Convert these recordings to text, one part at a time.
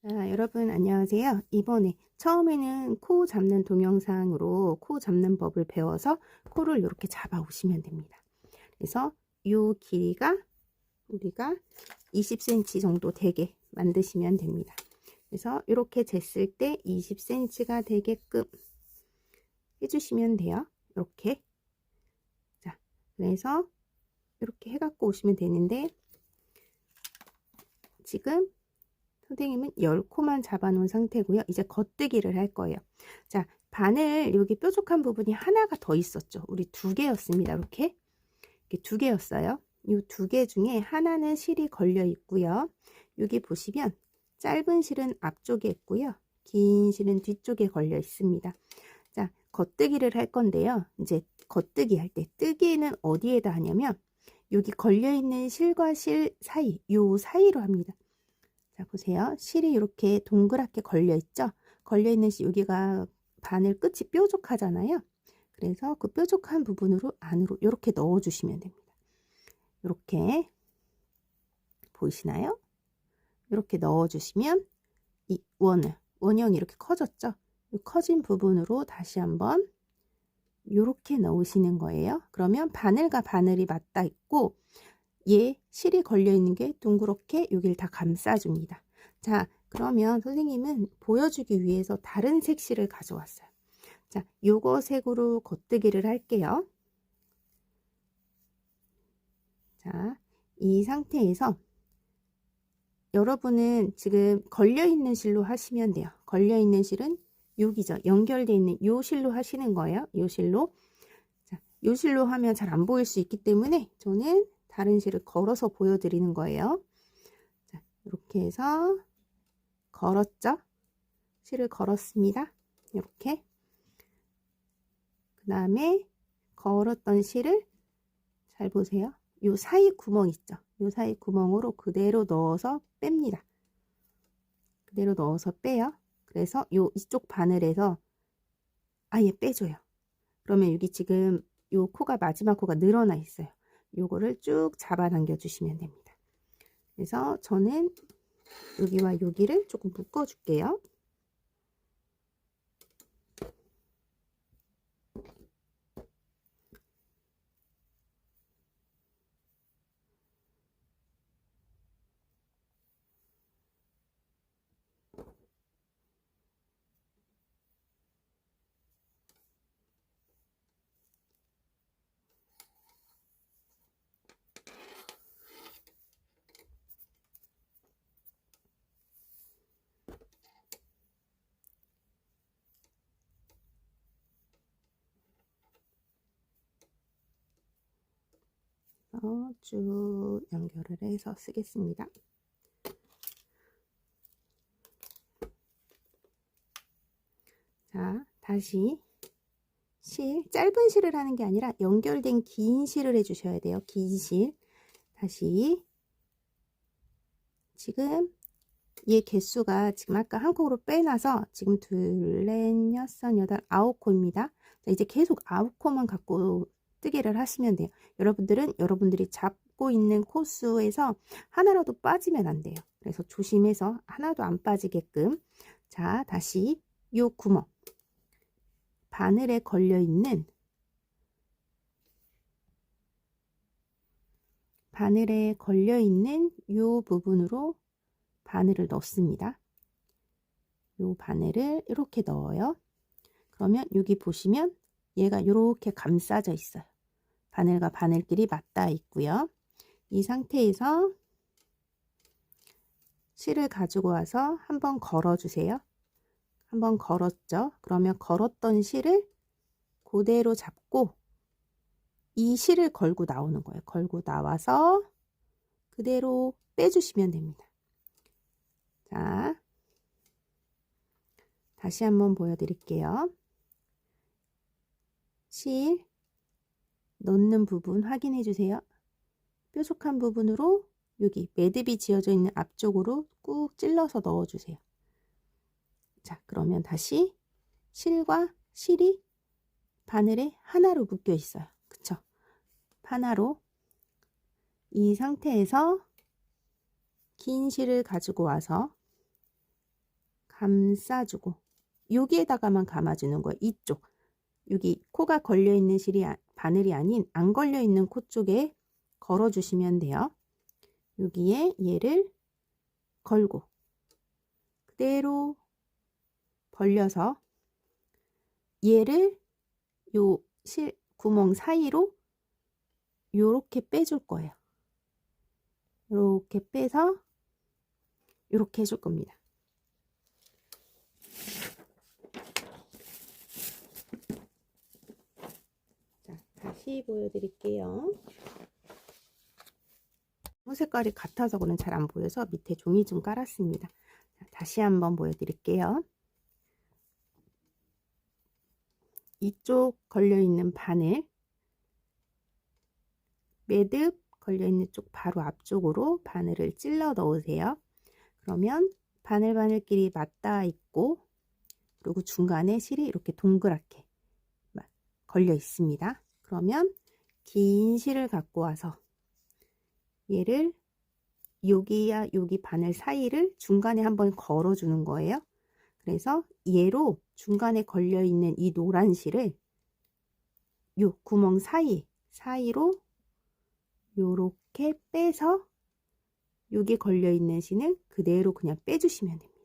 여러분 안녕하세요. 이번에 처음에는 코 잡는 동영상으로 코 잡는 법을 배워서 코를 이렇게 잡아 오시면 됩니다. 그래서 이 길이가 우리가 20cm 정도 되게 만드시면 됩니다. 그래서 이렇게 쟀을 때 20cm가 되게끔 해주시면 돼요. 이렇게. 자, 그래서 이렇게 해갖고 오시면 되는데 지금 선생님은 10코만 잡아 놓은 상태고요. 이제 겉뜨기를 할 거예요. 자, 바늘 여기 뾰족한 부분이 하나가 더 있었죠. 우리 2개였습니다. 이렇게 2개였어요. 이 2개 중에 하나는 실이 걸려 있고요. 여기 보시면 짧은 실은 앞쪽에 있고요. 긴 실은 뒤쪽에 걸려 있습니다. 자, 겉뜨기를 할 건데요. 이제 겉뜨기 할 때 뜨기는 어디에다 하냐면 여기 걸려 있는 실과 실 사이, 요 사이로 합니다. 자, 보세요. 실이 이렇게 동그랗게 걸려 있죠. 걸려 있는 여기가 바늘 끝이 뾰족하잖아요. 그래서 그 뾰족한 부분으로 안으로 이렇게 넣어 주시면 됩니다. 이렇게 보이시나요? 이렇게 넣어 주시면 이 원형이 이렇게 커졌죠. 이 커진 부분으로 다시 한번 이렇게 넣으시는 거예요. 그러면 바늘과 바늘이 맞닿아 있고 얘 실이 걸려 있는 게 둥그렇게 여기를 다 감싸줍니다. 자, 그러면 선생님은 보여주기 위해서 다른 색 실을 가져왔어요. 자, 요거 색으로 겉뜨기를 할게요. 자, 이 상태에서 여러분은 지금 걸려 있는 실로 하시면 돼요. 걸려 있는 실은 여기죠. 연결되어 있는 요 실로 하시는 거예요. 요 실로. 자, 요 실로 하면 잘 안 보일 수 있기 때문에 저는 다른 실을 걸어서 보여드리는 거예요. 자, 이렇게 해서 걸었죠? 실을 걸었습니다. 이렇게. 그 다음에 걸었던 실을 잘 보세요. 요 사이 구멍 있죠? 요 사이 구멍으로 그대로 넣어서 뺍니다. 그대로 넣어서 빼요. 그래서 이쪽 바늘에서 아예 빼줘요. 그러면 여기 지금 요 코가 마지막 코가 늘어나 있어요. 요거를 쭉 잡아당겨 주시면 됩니다. 그래서 저는 여기와 여기를 조금 묶어 줄게요. 쭉 연결을 해서 쓰겠습니다. 자, 다시 짧은 실을 하는 게 아니라 연결된 긴 실을 해주셔야 돼요. 긴 실. 다시 지금 얘 개수가 지금 아까 한 코로 빼놔서 지금 둘, 넷, 여섯, 여덟, 9코입니다. 자, 이제 계속 9코만 갖고 뜨개를 하시면 돼요. 여러분들은 여러분들이 잡고 있는 코수에서 하나라도 빠지면 안 돼요. 그래서 조심해서 하나도 안 빠지게끔. 자, 다시 요 구멍 바늘에 걸려 있는 요 부분으로 바늘을 넣습니다. 요 바늘을 이렇게 넣어요. 그러면 여기 보시면 얘가 이렇게 감싸져 있어요. 바늘과 바늘끼리 맞닿아 있고요. 이 상태에서 실을 가지고 와서 한번 걸어 주세요. 한번 걸었죠. 그러면 걸었던 실을 그대로 잡고 이 실을 걸고 나오는 거예요. 걸고 나와서 그대로 빼주시면 됩니다. 자, 다시 한번 보여드릴게요. 실 넣는 부분 확인해 주세요. 뾰족한 부분으로 여기 매듭이 지어져 있는 앞쪽으로 꾹 찔러서 넣어 주세요. 자, 그러면 다시 실과 실이 바늘에 하나로 묶여 있어요. 그쵸? 하나로. 이 상태에서 긴 실을 가지고 와서 감싸주고 여기에다가만 감아주는 거예요. 이쪽 여기 코가 걸려있는 바늘이 아닌 안 걸려있는 코 쪽에 걸어주시면 돼요. 여기에 얘를 걸고 그대로 벌려서 얘를 요 구멍 사이로 요렇게 빼줄 거예요. 요렇게 빼서 요렇게 해줄 겁니다. 자, 다시 보여드릴게요. 색깔이 같아서 그는 잘 안 보여서 밑에 종이 좀 깔았습니다. 자, 다시 한번 보여드릴게요. 이쪽 걸려있는 바늘 매듭 걸려있는 쪽 바로 앞쪽으로 바늘을 찔러 넣으세요. 그러면 바늘바늘끼리 맞닿아 있고 그리고 중간에 실이 이렇게 동그랗게 걸려 있습니다. 그러면 긴 실을 갖고 와서 얘를 여기야 여기 바늘 사이를 중간에 한번 걸어 주는 거예요. 그래서 얘로 중간에 걸려 있는 이 노란 실을 요 구멍 사이로 요렇게 빼서 여기 걸려 있는 실을 그대로 그냥 빼주시면 됩니다.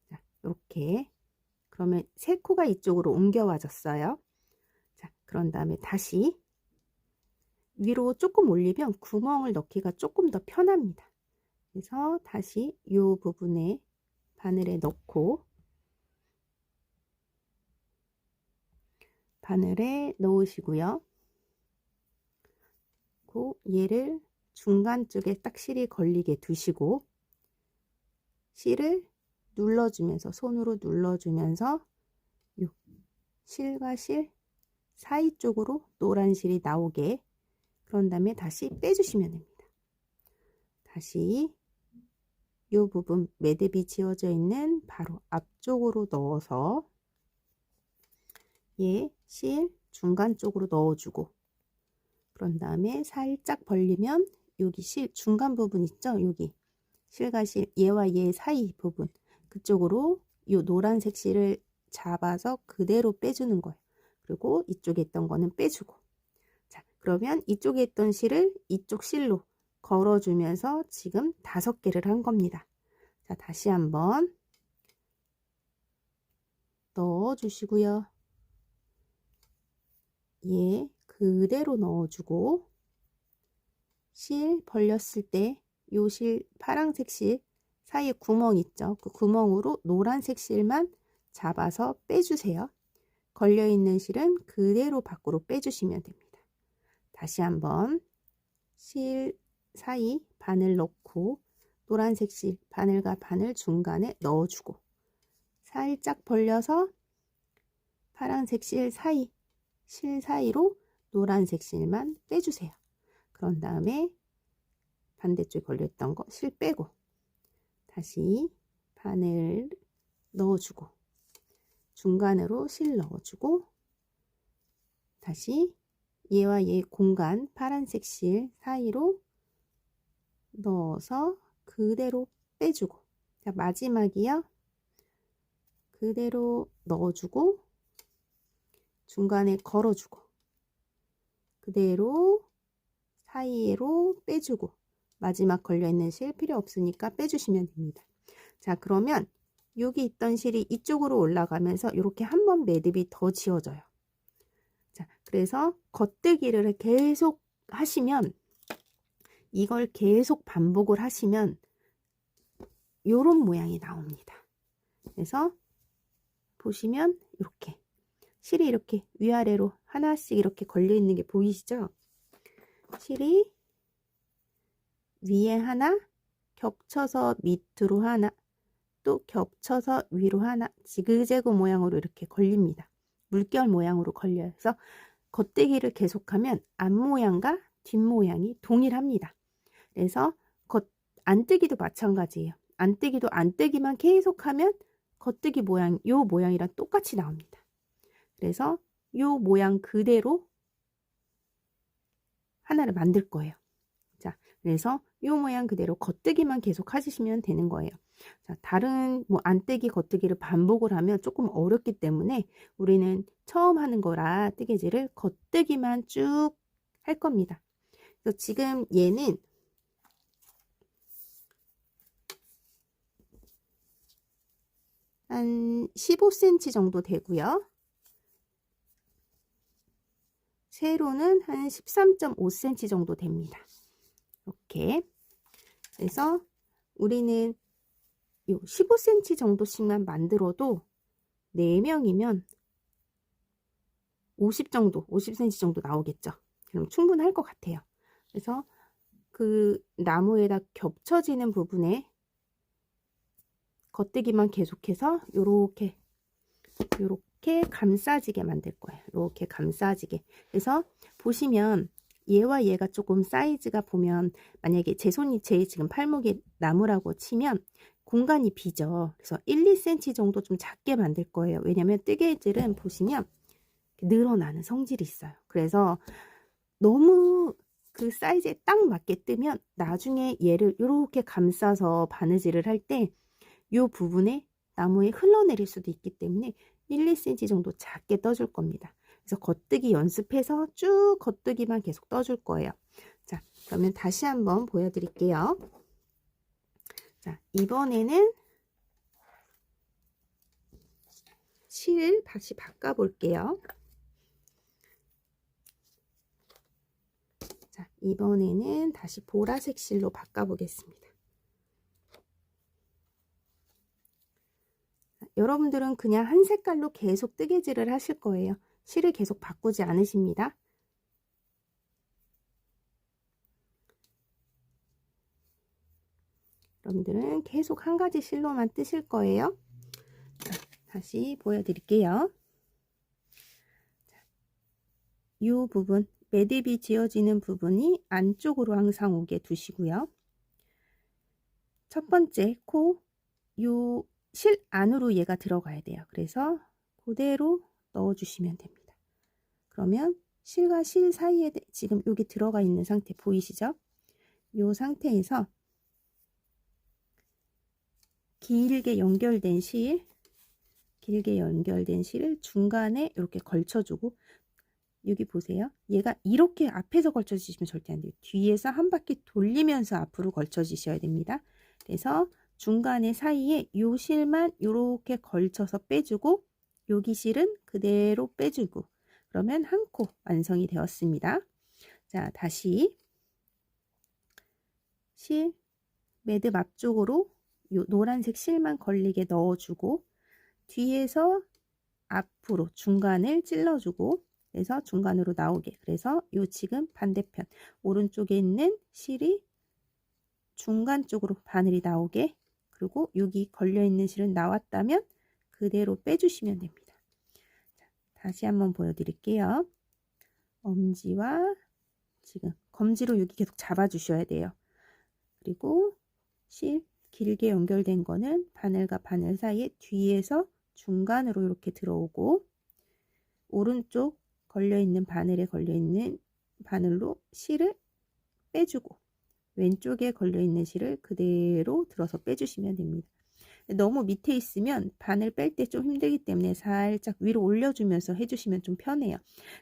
자, 이렇게 그러면 새 코가 이쪽으로 옮겨와졌어요. 자, 그런 다음에 다시 위로 조금 올리면 구멍을 넣기가 조금 더 편합니다. 그래서 다시 이 부분에 바늘에 넣고 바늘에 넣으시고요. 얘를 중간 쪽에 딱 실이 걸리게 두시고 실을 눌러주면서 손으로 눌러주면서 요 실과 실 사이 쪽으로 노란 실이 나오게 그런 다음에 다시 빼주시면 됩니다. 다시 이 부분 매듭이 지어져 있는 바로 앞쪽으로 넣어서 얘 실 중간 쪽으로 넣어주고 그런 다음에 살짝 벌리면 여기 실 중간 부분 있죠? 여기 실과 실 얘와 얘 사이 부분 그쪽으로 이 노란색 실을 잡아서 그대로 빼주는 거예요. 그리고 이쪽에 있던 거는 빼주고 자 그러면 이쪽에 있던 실을 이쪽 실로 걸어주면서 지금 5개를 한 겁니다. 자 다시 한번 넣어주시고요. 얘 그대로 넣어주고 실 벌렸을 때 요 실 파란색 실 사이에 구멍 있죠. 그 구멍으로 노란색 실만 잡아서 빼주세요. 걸려있는 실은 그대로 밖으로 빼주시면 됩니다. 다시 한번 실 사이 바늘 넣고 노란색 실 바늘과 바늘 중간에 넣어주고 살짝 벌려서 파란색 실 사이로 노란색 실만 빼주세요. 그런 다음에 반대쪽에 걸려있던 거 실 빼고 다시 바늘 넣어주고 중간으로 실 넣어주고 다시 얘와 얘 공간 파란색 실 사이로 넣어서 그대로 빼주고 자 마지막이요. 그대로 넣어주고 중간에 걸어주고 그대로 사이로 빼주고 마지막 걸려있는 실 필요 없으니까 빼주시면 됩니다. 자 그러면 여기 있던 실이 이쪽으로 올라가면서 이렇게 한번 매듭이 더 지어져요. 자 그래서 겉뜨기를 계속 하시면 이걸 계속 반복을 하시면 요런 모양이 나옵니다. 그래서 보시면 이렇게 실이 이렇게 위아래로 하나씩 이렇게 걸려 있는 게 보이시죠? 실이 위에 하나, 겹쳐서 밑으로 하나, 또 겹쳐서 위로 하나, 지그재그 모양으로 이렇게 걸립니다. 물결 모양으로 걸려요. 그래서 겉대기를 계속하면 앞모양과 뒷모양이 동일합니다. 그래서 안뜨기도 마찬가지예요. 안뜨기만 계속하면 겉뜨기 모양, 요 모양이랑 똑같이 나옵니다. 그래서 요 모양 그대로 하나를 만들 거예요. 자, 그래서 요 모양 그대로 겉뜨기만 계속 하시면 되는 거예요. 자, 다른 뭐 안뜨기, 겉뜨기를 반복을 하면 조금 어렵기 때문에 우리는 처음 하는 거라 뜨개질을 겉뜨기만 쭉 할 겁니다. 그래서 지금 얘는 한 15cm 정도 되고요. 세로는 한 13.5cm 정도 됩니다. 이렇게. 그래서 우리는 요 15cm 정도씩만 만들어도 4명이면 50cm 정도 나오겠죠. 그럼 충분할 것 같아요. 그래서 그 나무에다 겹쳐지는 부분에 겉뜨기만 계속해서 요렇게 감싸지게 만들 거예요. 이렇게 감싸지게. 그래서 보시면 얘와 얘가 조금 사이즈가 보면 만약에 제 손이 제 지금 팔목이 나무라고 치면 공간이 비죠. 그래서 1, 2cm 정도 좀 작게 만들 거예요. 왜냐면 뜨개질은 보시면 늘어나는 성질이 있어요. 그래서 너무 그 사이즈에 딱 맞게 뜨면 나중에 얘를 이렇게 감싸서 바느질을 할 때 이 부분에 나무에 흘러내릴 수도 있기 때문에 1, 2cm 정도 작게 떠줄 겁니다. 그래서 겉뜨기 연습해서 쭉 겉뜨기만 계속 떠줄 거예요. 자, 그러면 다시 한번 보여드릴게요. 자, 이번에는 실 다시 바꿔 볼게요. 자, 이번에는 다시 보라색 실로 바꿔 보겠습니다. 여러분들은 그냥 한 색깔로 계속 뜨개질을 하실 거예요. 실을 계속 바꾸지 않으십니다. 여러분들은 계속 한 가지 실로만 뜨실 거예요. 자, 다시 보여드릴게요. 이 부분, 매듭이 지어지는 부분이 안쪽으로 항상 오게 두시고요. 첫 번째 코, 요 실 안으로 얘가 들어가야 돼요. 그래서 그대로 넣어주시면 됩니다. 그러면 실과 실 사이에 지금 여기 들어가 있는 상태 보이시죠? 이 상태에서 길게 연결된 실을 중간에 이렇게 걸쳐주고, 여기 보세요. 얘가 이렇게 앞에서 걸쳐주시면 절대 안 돼요. 뒤에서 한 바퀴 돌리면서 앞으로 걸쳐주셔야 됩니다. 그래서 중간에 사이에 요 실만 이렇게 걸쳐서 빼주고, 여기 실은 그대로 빼주고, 그러면 한 코 완성이 되었습니다. 자, 다시 실 매듭 앞쪽으로 요 노란색 실만 걸리게 넣어주고, 뒤에서 앞으로 중간을 찔러주고, 그래서 중간으로 나오게. 그래서 요 지금 반대편 오른쪽에 있는 실이 중간 쪽으로 바늘이 나오게, 그리고 여기 걸려있는 실은 나왔다면 그대로 빼주시면 됩니다. 자, 다시 한번 보여드릴게요. 엄지와 지금 검지로 여기 계속 잡아주셔야 돼요. 그리고 실 길게 연결된 거는 바늘과 바늘 사이에 뒤에서 중간으로 이렇게 들어오고, 오른쪽 걸려있는 바늘에 걸려있는 바늘로 실을 빼주고, 왼쪽에 걸려있는 실을 그대로 들어서 빼주시면 됩니다. 너무 밑에 있으면 바늘 뺄 때 좀 힘들기 때문에 살짝 위로 올려주면서 해주시면 좀 편해요.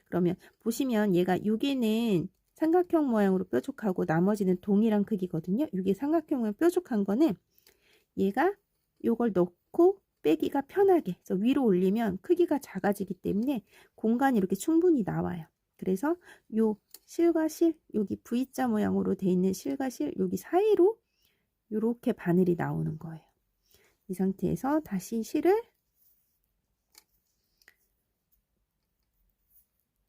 그러면 보시면 얘가 여기는 삼각형 모양으로 뾰족하고 나머지는 동일한 크기거든요. 이게 삼각형 모양 뾰족한 거는 얘가 요걸 넣고 빼기가 편하게, 그래서 위로 올리면 크기가 작아지기 때문에 공간이 이렇게 충분히 나와요. 그래서 요 실과 실, 여기 V자 모양으로 돼 있는 실과 실 여기 사이로 이렇게 바늘이 나오는 거예요. 이 상태에서 다시 실을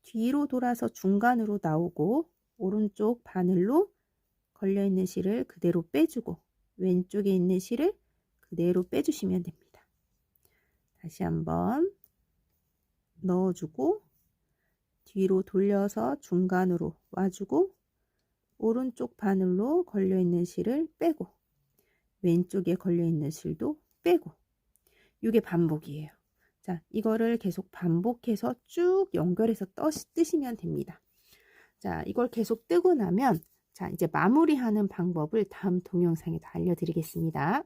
뒤로 돌아서 중간으로 나오고, 오른쪽 바늘로 걸려있는 실을 그대로 빼주고, 왼쪽에 있는 실을 그대로 빼주시면 됩니다. 다시 한번 넣어주고, 뒤로 돌려서 중간으로 와주고, 오른쪽 바늘로 걸려있는 실을 빼고, 왼쪽에 걸려있는 실도 빼고, 이게 반복이에요. 자, 이거를 계속 반복해서 쭉 연결해서 뜨시면 됩니다. 자, 이걸 계속 뜨고 나면, 자, 이제 마무리하는 방법을 다음 동영상에서 알려드리겠습니다.